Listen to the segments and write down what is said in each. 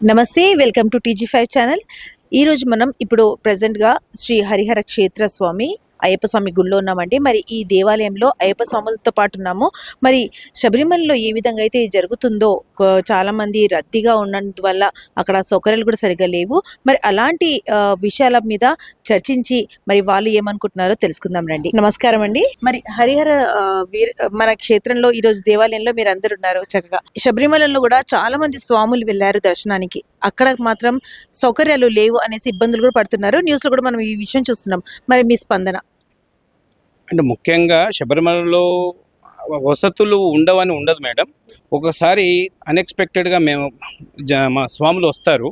నమస్తే, welcome to TG5 channel. ఈరోజు మనం ఇప్పుడు ప్రజెంట్గా శ్రీ హరిహర క్షేత్ర స్వామి అయ్యప్ప స్వామి గుడిలో ఉన్నామండి. మరి ఈ దేవాలయంలో అయ్యప్ప స్వాములతో పాటు ఉన్నాము. మరి శబరిమలలో ఏ విధంగా అయితే జరుగుతుందో చాలామంది రద్దీగా ఉన్నందువల్ల అక్కడ సౌకర్యాలు కూడా సరిగ్గా లేవు. మరి అలాంటి విషయాల మీద చర్చించి మరి వాళ్ళు ఏమనుకుంటున్నారో తెలుసుకుందాం రండి. నమస్కారం అండి. మరి హరిహర మన క్షేత్రంలో ఈరోజు దేవాలయంలో మీరు అందరు ఉన్నారు చక్కగా. శబరిమలలో కూడా చాలా మంది స్వాములు వెళ్ళారు దర్శనానికి. అక్కడ మాత్రం సౌకర్యాలు లేవు అనేసి ఇబ్బందులు కూడా పడుతున్నారు. న్యూస్లో కూడా మనం ఈ విషయం చూస్తున్నాం. మరి మీ స్పందన? అంటే ముఖ్యంగా శబరిమలలో వసతులు ఉండవని ఉండదు మేడం. ఒకసారి అన్ఎక్స్పెక్టెడ్గా మా స్వాములు వస్తారు,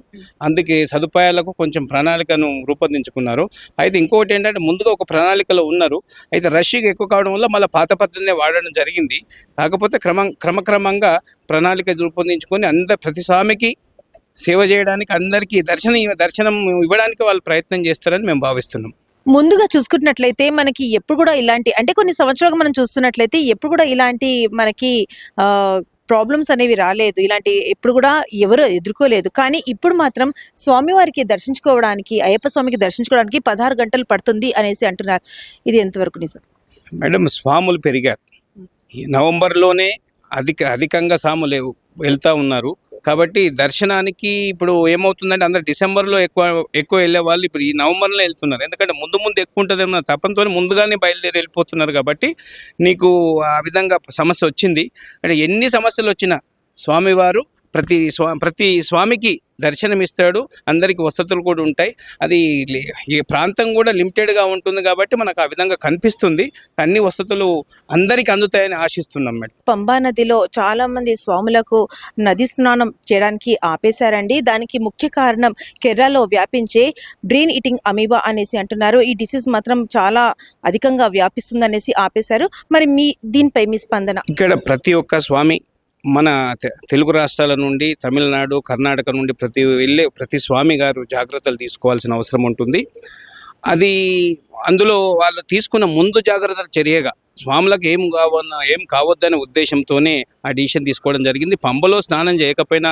అందుకే సదుపాయాలకు కొంచెం ప్రణాళికను రూపొందించుకున్నారు. అయితే ఇంకొకటి ఏంటంటే ముందుగా ఒక ప్రణాళికలో ఉన్నారు, అయితే రష్గా ఎక్కువ కావడం వల్ల మళ్ళీ పాత పద్ధతినే వాడడం జరిగింది. కాకపోతే క్రమక్రమంగా ప్రణాళిక రూపొందించుకొని ప్రతి స్వామికి సేవ చేయడానికి, అందరికీ దర్శనం ఇవ్వడానికి వాళ్ళు ప్రయత్నం చేస్తారని మేము భావిస్తున్నాం. ముందుగా చూసుకున్నట్లయితే మనకి ఎప్పుడు కూడా ఇలాంటి అంటే కొన్ని సంవత్సరాలుగా మనం చూస్తున్నట్లయితే ఎప్పుడు కూడా ఇలాంటి మనకి ప్రాబ్లమ్స్ అనేవి రాలేదు. ఇలాంటి ఎప్పుడు కూడా ఎవరు ఎదుర్కోలేదు. కానీ ఇప్పుడు మాత్రం స్వామివారికి దర్శించుకోవడానికి, అయ్యప్ప స్వామికి దర్శించుకోవడానికి 16 గంటలు పడుతుంది అనేసి అంటున్నారు. ఇది ఎంతవరకు నిజం మేడం? స్వాములు పెరిగారు. ఈ నవంబర్లోనే అధికంగా స్వాములు వెళ్తూ ఉన్నారు. కాబట్టి దర్శనానికి ఇప్పుడు ఏమవుతుందంటే అందరు డిసెంబర్లో ఎక్కువ వెళ్ళే వాళ్ళు ఇప్పుడు ఈ నవంబర్లో వెళ్తున్నారు. ఎందుకంటే ముందు ఎక్కువ ఉంటుందేమో తప్పంతో ముందుగానే బయలుదేరి వెళ్ళిపోతున్నారు. కాబట్టి నీకు ఆ విధంగా సమస్య వచ్చింది. అంటే ఎన్ని సమస్యలు వచ్చినా స్వామివారు ప్రతి స్వామికి దర్శనమిస్తాడు. అందరికీ వసతులు కూడా ఉంటాయి. అది ఈ ప్రాంతం కూడా లిమిటెడ్గా ఉంటుంది కాబట్టి మనకు ఆ విధంగా కనిపిస్తుంది. అన్ని వసతులు అందరికీ అందుతాయని ఆశిస్తున్నాం మేడం. పంబా నదిలో చాలా మంది స్వాములకు నది స్నానం చేయడానికి ఆపేశారండి. దానికి ముఖ్య కారణం కేరళలో వ్యాపించే బ్రెయిన్ ఈటింగ్ అమీబా అనేసి అంటున్నారు. ఈ డిసీజ్ మాత్రం చాలా అధికంగా వ్యాపిస్తుంది అనేసి ఆపేశారు. మరి దీనిపై మీ స్పందన? ఇక్కడ ప్రతి ఒక్క స్వామి మన తెలుగు రాష్ట్రాల నుండి, తమిళనాడు, కర్ణాటక నుండి ప్రతి స్వామి గారు జాగ్రత్తలు తీసుకోవాల్సిన అవసరం ఉంటుంది. అందులో వాళ్ళు తీసుకున్న ముందు జాగ్రత్తల చర్యగా స్వాములకు ఏం కావద్దనే ఉద్దేశంతోనే ఆ డిసిషన్ తీసుకోవడం జరిగింది. పంబలో స్నానం చేయకపోయినా,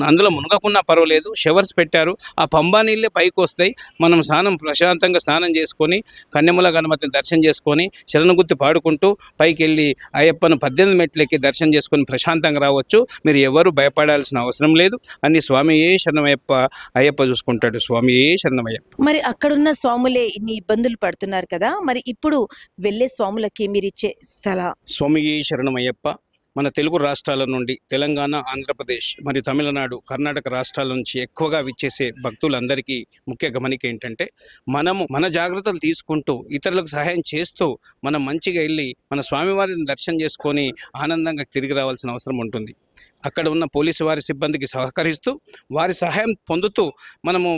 అందులో మునగకున్నా పర్వాలేదు, షవర్స్ పెట్టారు. ఆ పంబా నీళ్ళే పైకి వస్తాయి. మనం ప్రశాంతంగా స్నానం చేసుకొని కన్యముల గణపతిని దర్శనం చేసుకొని శరణగుత్తి పాడుకుంటూ పైకి వెళ్ళి అయ్యప్పను 18 మెట్లెక్కి దర్శనం చేసుకొని ప్రశాంతంగా రావచ్చు. మీరు ఎవరు భయపడాల్సిన అవసరం లేదు. అన్ని స్వామియే శరణమయ్యప్ప, అయ్యప్ప చూసుకుంటాడు. స్వామియే శరణమయ్యప్ప. మరి అక్కడున్న స్వాములే ఇన్ని ఇబ్బందులు పడుతున్నారు కదా, మరి ఇప్పుడు వెళ్ళే స్వాములకి మీరిచ్చే సలహా? స్వామియే శరణమయ్యప్ప. మన తెలుగు రాష్ట్రాల నుండి తెలంగాణ, ఆంధ్రప్రదేశ్ మరియు తమిళనాడు, కర్ణాటక రాష్ట్రాల నుంచి ఎక్కువగా విచ్చేసే భక్తులందరికీ ముఖ్య గమనిక ఏంటంటే, మన జాగ్రత్తలు తీసుకుంటూ ఇతరులకు సహాయం చేస్తూ మనం మంచిగా వెళ్ళి మన స్వామివారిని దర్శనం చేసుకొని ఆనందంగా తిరిగి రావాల్సిన అవసరం ఉంటుంది. అక్కడ ఉన్న పోలీసు వారి సిబ్బందికి సహకరిస్తూ వారి సహాయం పొందుతూ మనము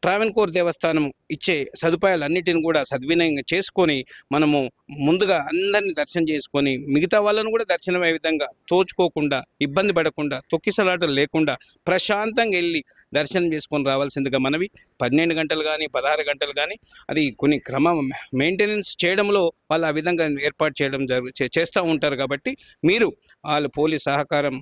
ట్రావెన్కోర్ దేవస్థానం ఇచ్చే సదుపాయాలన్నిటిని కూడా సద్వినియోగం చేసుకొని మనము ముందుగా అందరినీ దర్శనం చేసుకొని మిగతా వాళ్ళను కూడా దర్శనమయ్యే విధంగా తోచుకోకుండా, ఇబ్బంది పడకుండా, తొక్కిసలాటలు లేకుండా ప్రశాంతంగా వెళ్ళి దర్శనం చేసుకొని రావాల్సిందిగా మనవి. 12 గంటలు కానీ 16 గంటలు కానీ అది కొన్ని మెయింటెనెన్స్ చేయడంలో వాళ్ళు ఆ విధంగా ఏర్పాటు చేస్తూ ఉంటారు. కాబట్టి మీరు వాళ్ళు పోలీస్ సహకారం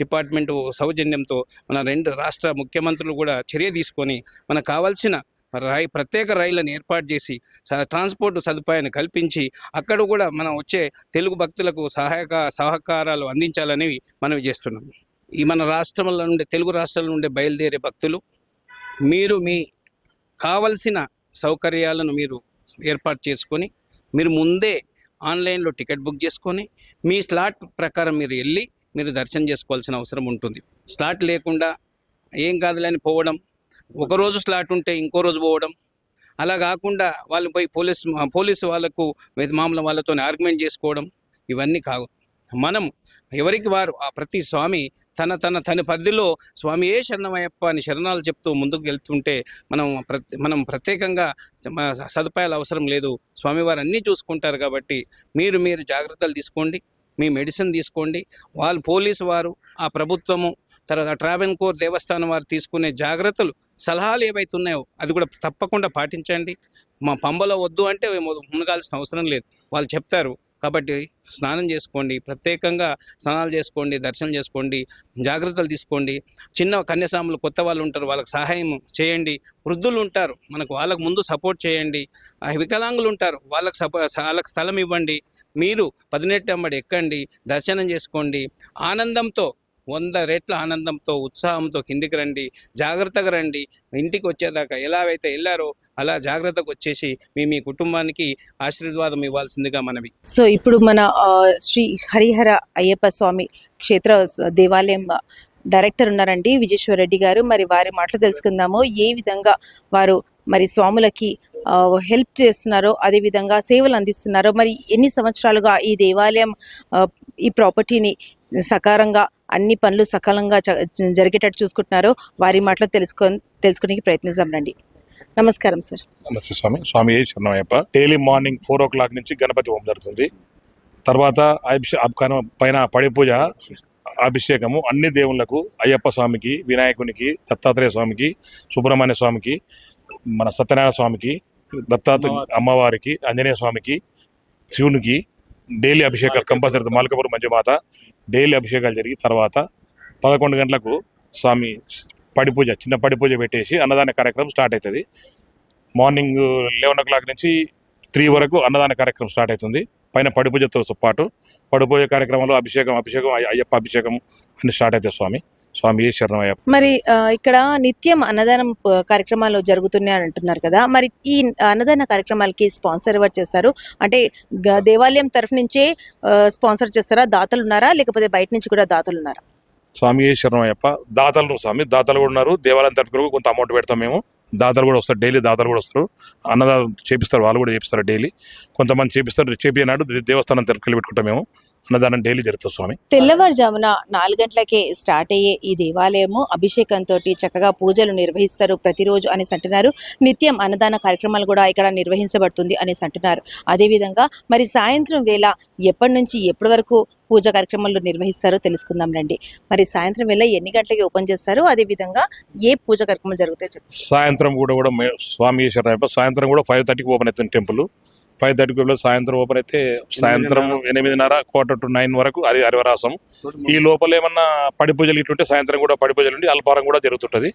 డిపార్ట్మెంటు సౌజన్యంతో మన 2 రాష్ట్ర ముఖ్యమంత్రులు కూడా చర్య తీసుకొని మనకు కావాల్సిన ప్రత్యేక రైళ్లను ఏర్పాటు చేసి ట్రాన్స్పోర్ట్ సదుపాయాన్ని కల్పించి అక్కడ కూడా మనం వచ్చే తెలుగు భక్తులకు సహకారాలు అందించాలనేవి మనవి చేస్తున్నాం. ఈ మన రాష్ట్రాల నుండి, తెలుగు రాష్ట్రాల నుండి బయలుదేరే భక్తులు మీరు మీ కావలసిన సౌకర్యాలను మీరు ఏర్పాటు చేసుకొని మీరు ముందే ఆన్లైన్లో టికెట్ బుక్ చేసుకొని మీ స్లాట్ ప్రకారం మీరు దర్శనం చేసుకోవాల్సిన అవసరం ఉంటుంది. స్లాట్ లేకుండా ఏం కాదులని పోవడం, ఒకరోజు స్లాట్ ఉంటే ఇంకో రోజు పోవడం, అలా కాకుండా వాళ్ళు పోయి పోలీసు వాళ్ళకు మామూలు వాళ్ళతో ఆర్గ్యుమెంట్ చేసుకోవడం, ఇవన్నీ కావు. మనం ఎవరికి వారు ఆ ప్రతి స్వామి తన పరిధిలో స్వామియే శరణమయ్యప్ప అని శరణాలు చెప్తూ ముందుకు వెళ్తుంటే మనం ప్రత్యేకంగా సదుపాయాలు అవసరం లేదు. స్వామివారు అన్నీ చూసుకుంటారు. కాబట్టి మీరు జాగ్రత్తలు తీసుకోండి, మీ మెడిసిన్ తీసుకోండి. వాళ్ళు పోలీసు వారు, ఆ ప్రభుత్వము, తర్వాత ట్రావెన్కోర్ దేవస్థానం వారు తీసుకునే జాగ్రత్తలు, సలహాలు ఏవైతే ఉన్నాయో అది కూడా తప్పకుండా పాటించండి. మా పంబలో వద్దు అంటే మునగాల్సిన అవసరం లేదు, వాళ్ళు చెప్తారు. కాబట్టి స్నానం చేసుకోండి, ప్రత్యేకంగా స్నానాలు చేసుకోండి, దర్శనం చేసుకోండి, జాగ్రత్తలు తీసుకోండి. చిన్న కన్యాస్వాములు కొత్త వాళ్ళు ఉంటారు, వాళ్ళకి సహాయం చేయండి. వృద్ధులు ఉంటారు మనకు, వాళ్ళకు ముందు సపోర్ట్ చేయండి. వికలాంగులు ఉంటారు, వాళ్ళకి స్థలం ఇవ్వండి. మీరు 18 అమ్మడి ఎక్కండి, దర్శనం చేసుకోండి. ఆనందంతో 100 రెట్ల ఆనందంతో ఉత్సాహంతో కిందికి రండి, జాగ్రత్తగా రండి. ఇంటికి వచ్చేదాకా ఎలా అయితే వెళ్ళారో అలా జాగ్రత్తగా వచ్చేసి మీ కుటుంబానికి ఆశీర్వాదం ఇవ్వాల్సిందిగా మనవి. సో ఇప్పుడు మన శ్రీ హరిహర అయ్యప్ప స్వామి క్షేత్ర దేవాలయం డైరెక్టర్ ఉన్నారండి విజయేశ్వర రెడ్డి గారు. మరి వారి మాటలు తెలుసుకుందాము. ఏ విధంగా వారు మరి స్వాములకి హెల్ప్ చేస్తున్నారో, అదే విధంగా సేవలు అందిస్తున్నారో, మరి ఎన్ని సంవత్సరాలుగా ఈ దేవాలయం ఈ ప్రాపర్టీని సకారంగా అన్ని పనులు సకాలంగా జరిగేటట్టు చూసుకుంటున్నారో వారి మాటలు తెలుసుకునే ప్రయత్నిద్దాం రండి. నమస్కారం సార్. నమస్తే స్వామి. స్వామి ఏ శరణమయ్యప్ప. డైలీ మార్నింగ్ 4 o'clock నుంచి గణపతి హోమం జరుగుతుంది. తర్వాత పైన పడి పూజ, అభిషేకము అన్ని దేవుళ్లకు, అయ్యప్ప స్వామికి, వినాయకునికి, దత్తాత్రేయ స్వామికి, సుబ్రహ్మణ్య స్వామికి, మన సత్యనారాయణ స్వామికి, అమ్మవారికి, ఆంజనేయ స్వామికి, శివునికి డైలీ అభిషేకాలు కంపల్సరీ. మాల్కపురం మంజుమాత డైలీ అభిషేకాలు జరిగి తర్వాత 11 గంటలకు స్వామి పడి పూజ, చిన్న పడి పూజ పెట్టేసి అన్నదాన కార్యక్రమం స్టార్ట్ అవుతుంది. మార్నింగ్ 11 o'clock నుంచి 3 వరకు అన్నదాన కార్యక్రమం స్టార్ట్ అవుతుంది. పైన పడి పూజతో పాటు పడి పూజ కార్యక్రమంలో అభిషేకం అయ్యప్ప అభిషేకం అన్ని స్టార్ట్ అవుతాయి. స్వామి ఏ శరణమయ్యప్ప. మరి ఇక్కడ నిత్యం అన్నదానం కార్యక్రమాలు జరుగుతున్నాయి అని అంటున్నారు కదా, మరి ఈ అన్నదాన కార్యక్రమాలకి స్పాన్సర్ ఎవరు చేస్తారు? అంటే దేవాలయం తరఫు నుంచే స్పాన్సర్ చేస్తారా? దాతలు ఉన్నారా, లేకపోతే బయట నుంచి కూడా దాతలు ఉన్నారా? స్వామి ఏ శరణమయ్యప్ప. దాతలు దాతలు కూడా ఉన్నారు. దేవాలయం తరఫు కొంత అమౌంట్ పెడతాం మేము. దాతలు కూడా వస్తారు, డైలీ దాతలు కూడా వస్తారు, అన్నదానం చేపిస్తారు, వాళ్ళు కూడా చేపిస్తారు డైలీ. కొంతమంది చేపినాడు దేవస్థానం తరఫుకి పెట్టుకుంటాం మేము. అన్నదానం డైలీ జరుగుతుంది స్వామి. తెల్లవారుజామున 4 గంటలకే స్టార్ట్ అయ్యే ఈ దేవాలయము అభిషేకంతో చక్కగా పూజలు నిర్వహిస్తారు ప్రతిరోజు అనేసి అంటున్నారు. నిత్యం అన్నదాన కార్యక్రమాలు కూడా ఇక్కడ నిర్వహించబడుతుంది అనేసి అంటున్నారు. అదేవిధంగా మరి సాయంత్రం వేళ ఎప్పటి నుంచి ఎప్పటి వరకు పూజ కార్యక్రమాలు నిర్వహిస్తారో తెలుసుకుందాం రండి. మరి సాయంత్రం వేళ ఎన్ని గంటలకి ఓపెన్ చేస్తారు, అదేవిధంగా ఏ పూజ కార్యక్రమాలు జరుగుతాయి చెప్పండి. సాయంత్రం కూడా స్వామి శరణమయ్యప్ప. సాయంత్రం కూడా 5:30కి ఓపెన్ అవుతుంది టెంపుల్. 5:30 సాయంత్రం ఓపెన్ అయితే సాయంత్రం 8:30 quarter to 9 వరకు హరివరాసం. ఈ లోపల ఏమన్నా పడి పూజలు ఇట్లుంటే సాయంత్రం కూడా పడి పూజలు ఉండి అల్పారం కూడా జరుగుతుంటుంది.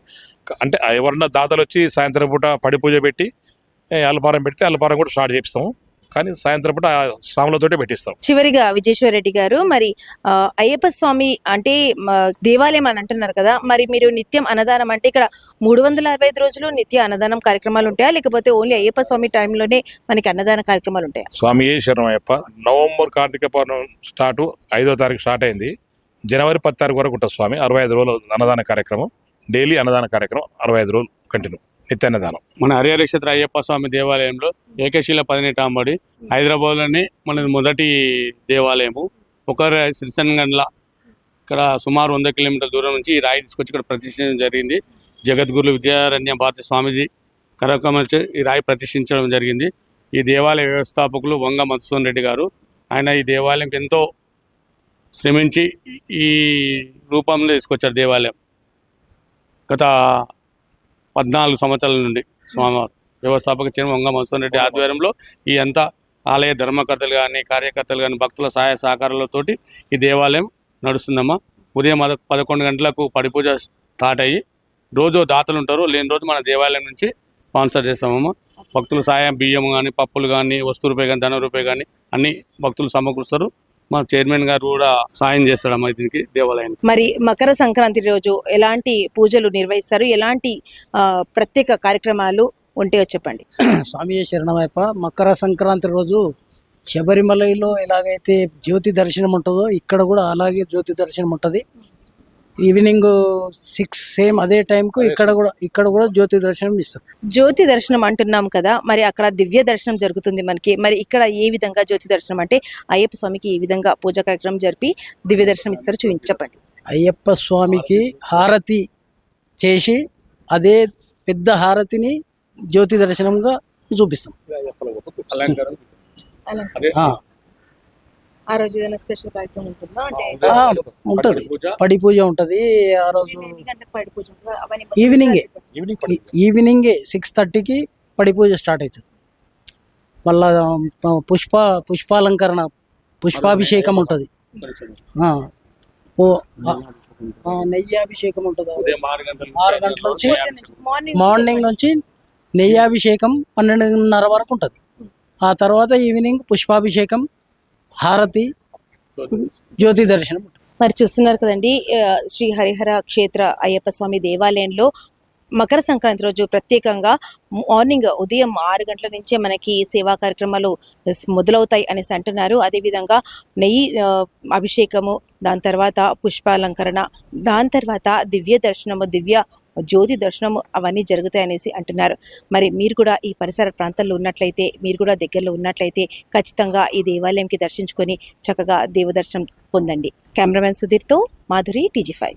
అంటే ఎవరన్నా దాతలు వచ్చి సాయంత్రం పూట పడి పూజ పెట్టి అల్పారం పెడితే అల్పారం కూడా స్టార్ట్ చేపిస్తాము. కానీ సాయంత్రం పూట సాములతోటే పెట్టిస్తాం. చివరిగా విజయేశ్వర రెడ్డి గారు, మరి అయ్యప్ప స్వామి అంటే దేవాలయం అని అంటున్నారు కదా, మరి మీరు నిత్యం అన్నదానం అంటే ఇక్కడ 365 రోజులు నిత్య అన్నదానం కార్యక్రమాలు ఉంటాయా, లేకపోతే ఓన్లీ అయ్యప్ప స్వామి టైంలోనే మనకి అన్నదాన కార్యక్రమాలు ఉంటాయా? స్వామి ఏ శరణమయ్యప్ప. నవంబర్ కార్తీక పౌర్ణమి స్టార్ట్ 5వ తారీఖు స్టార్ట్ అయింది. జనవరి 10 తారీఖు వరకు ఉంటుంది స్వామి. 65 రోజులు అన్నదాన కార్యక్రమం, డైలీ అన్నదాన కార్యక్రమం 65 రోజులు కంటిన్యూ నిత్యాన్నదానం. మన హరిహర క్షేత్ర అయ్యప్ప స్వామి దేవాలయంలో ఏకశిల 18 అంబడి హైదరాబాద్లోని మన మొదటి దేవాలయము. శ్రీశన్గండ్ల ఇక్కడ సుమారు 100 కిలోమీటర్ల దూరం నుంచి ఈ రాయి తీసుకొచ్చి ఇక్కడ ప్రతిష్ఠించడం జరిగింది. జగద్గురు విద్యారణ్య భారతి స్వామీజీ కరకమల్చి ఈ రాయి ప్రతిష్ఠించడం జరిగింది. ఈ దేవాలయ వ్యవస్థాపకులు వంగ మధుసూదన్ రెడ్డి గారు. ఆయన ఈ దేవాలయంకి ఎంతో శ్రమించి ఈ రూపంలో తీసుకొచ్చారు. దేవాలయం గత 14 సంవత్సరాల నుండి స్వామివారు వ్యవస్థాపక చైర్మన్ వంగ మధుసూదన్ రెడ్డి ఆధ్వర్యంలో ఈ అంతా ఆలయ ధర్మకర్తలు కానీ, కార్యకర్తలు కానీ, భక్తుల సహాయ సహకారాలతోటి ఈ దేవాలయం నడుస్తుందమ్మా. ఉదయం 11 గంటలకు పడి పూజ స్టార్ట్ అయ్యి రోజు దాతలు ఉంటారు. లేని రోజు మన దేవాలయం నుంచి స్పాన్సర్ చేస్తామమ్మా. భక్తుల సహాయం బియ్యం కానీ, పప్పులు కానీ, వస్తు రూపాయి కానీ, ధన రూపాయి కానీ అన్ని భక్తులు సమకూరుస్తారు. మా చైర్మన్ గారు కూడా సాయం చేస్తాడమ్మా దీనికి దేవాలయం. మరి మకర సంక్రాంతి రోజు ఎలాంటి పూజలు నిర్వహిస్తారు, ఎలాంటి ప్రత్యేక కార్యక్రమాలు ఉంటాయో చెప్పండి. స్వామి శరణమయ్యప్ప. మకర సంక్రాంతి రోజు శబరిమలలో ఎలాగైతే జ్యోతి దర్శనం ఉంటుందో ఇక్కడ కూడా అలాగే జ్యోతి దర్శనం ఉంటుంది. ఈవినింగ్ 6 సేమ్ అదే టైంకు ఇక్కడ కూడా జ్యోతి దర్శనం ఇస్తారు. జ్యోతి దర్శనం అంటున్నాం కదా, మరి అక్కడ దివ్య దర్శనం జరుగుతుంది మనకి. మరి ఇక్కడ ఏ విధంగా జ్యోతి దర్శనం అంటే అయ్యప్ప స్వామికి ఏ విధంగా పూజా కార్యక్రమం జరిపి దివ్య దర్శనం ఇస్తారు చెప్పండి. అయ్యప్ప స్వామికి హారతి చేసి అదే పెద్ద హారతిని జ్యోతి దర్శనంగా చూపిస్తాం. ఆ రోజు ఏదైనా స్పెషల్ కార్యక్రమం ఉంటుందా? అంటే ఉంటది, పడి పూజ ఉంటది ఆ రోజు. పడి పూజ ఈవినింగే 6:30కి పడి పూజ స్టార్ట్ అవుతుంది. మళ్ళా పుష్పాలంకరణ పుష్పాభిషేకం ఉంటుంది. నెయ్యి అభిషేకం ఉంటుంది. ఉదయం 6 గంటల 6 గంటల నుంచి మార్నింగ్ నుంచి నెయ్యి అభిషేకం 12:30 వరకు ఉంటుంది. ఆ తర్వాత ఈవినింగ్ పుష్పాభిషేకం, హారతి, జ్యోతి దర్శనం ఉంటుంది. మరి చూస్తున్నారు కదండి, శ్రీ హరిహర క్షేత్ర అయ్యప్ప స్వామి దేవాలయంలో మకర సంక్రాంతి రోజు ప్రత్యేకంగా మార్నింగ్ ఉదయం 6 గంటల నుంచే మనకి సేవా కార్యక్రమాలు మొదలవుతాయి అనేసి అంటున్నారు. అదేవిధంగా నెయ్యి అభిషేకము, దాని తర్వాత పుష్పాలంకరణ, దాని తర్వాత దివ్య దర్శనము, దివ్య జ్యోతి దర్శనము అవన్నీ జరుగుతాయి అనేసి అంటున్నారు. మరి మీరు కూడా ఈ పరిసర ప్రాంతాల్లో ఉన్నట్లయితే, మీరు కూడా దగ్గరలో ఉన్నట్లయితే ఖచ్చితంగా ఈ దేవాలయంకి దర్శించుకొని చక్కగా దేవదర్శనం పొందండి. కెమెరామెన్ సుధీర్తో మాధురి, TG5.